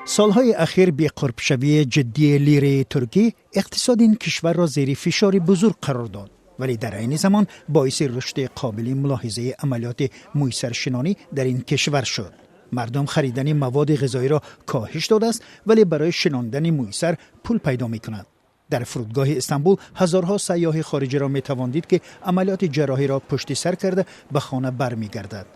سالهای اخیر بی قربشوی جدی لیره ترکی اقتصاد این کشور را زیر فشار بزرگ قرار داد، ولی در عین زمان باعث رشد قابل ملاحظه عملیات مویسرشنانی در این کشور شد. مردم خریدن مواد غذایی را کاهش داده است، ولی برای شناندن مویسر پول پیدا می کند. در فرودگاه استانبول هزارها سیاح خارجی را می توان دید که عملیات جراحی را پشت سر کرده به خانه برمیگردد.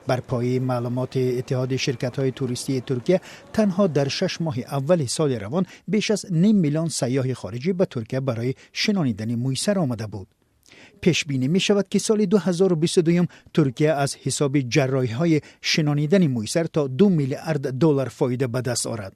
بر پایه معلومات اتحاد شرکت‌های توریستی ترکیه، تنها در 6 ماه اول سال روان بیش از 9 میلیون سیاح خارجی به ترکیه برای شنانیدن مویسر آمده بود. پیش بینی می شود که سال 2022 ترکیه از حساب جراحی‌های شنانیدن مویسر تا 2 میلیارد دلار فایده به دست آورد.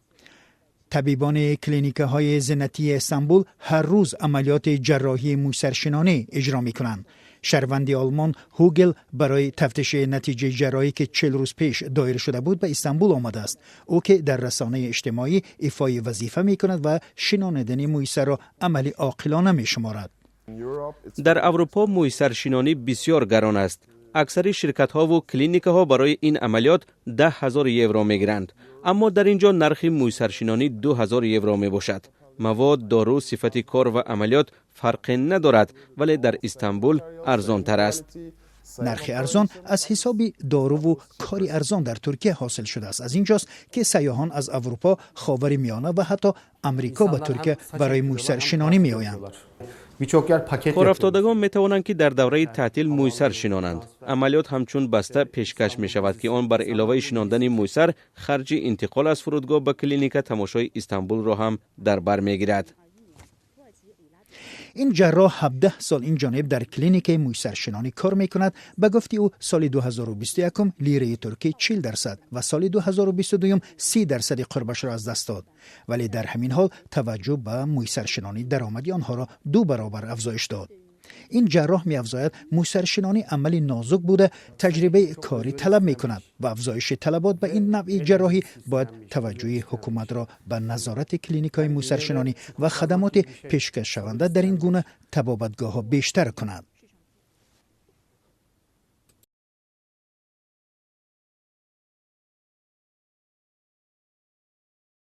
طبیبان کلینیک‌های زنتی استانبول هر روز عملیات جراحی مویسرشنانی اجرا می‌کنند. شهروند آلمان هوگل برای تفتیش نتیجه جراحی که 40 روز پیش دایر شده بود به استانبول آمده است. او که در رسانه اجتماعی ایفای وظیفه می‌کند و شنانیدن مویسر را عملی عاقلانه می‌شمارد. در اروپا مویسرشنانی بسیار گران است. اکثر شرکت‌ها و کلینیک‌ها برای این عملیات 10,000 یورو می‌گیرند، اما در اینجا نرخ مویسرشنانی 2,000 یورو میباشد. مواد، دارو، صفت کار و عملیات فرق ندارد، ولی در استانبول ارزان تر است. نرخ ارزان از حساب دارو و کاری ارزان در ترکیه حاصل شده است. از اینجاست که سیاحان از اروپا، خاورمیانه و حتی امریکا به ترکیه برای مویسرشنانی میآیند. کارافتادگان می توانند که در دوره تعطیل مویسر شنانند. عملیات همچون بسته پیشکش می شود که آن بر علاوه شناندن مویسر خرج انتقال از فرودگاه به کلینیک تماشای استانبول را هم در بر می گیرد. این جراح 17 سال این جانب در کلینیک مویسرشنانی کار می کند. به گفته او سال 2021 لیره ترکی 40% و سال 2022 30% قربش را از دست داد، ولی در همین حال توجه به مویسرشنانی درآمدی آنها را 2 برابر افزایش داد. این جراح می افزاید مویسرشنانی عملی نازک بوده، تجربه کاری طلب می کند و افزایش طلبات به این نوع جراحی باید توجه حکومت را به نظارت کلینیک‌های مویسرشنانی و خدمات پیشکش شونده در این گونه طبابتگاه‌ها بیشتر کند.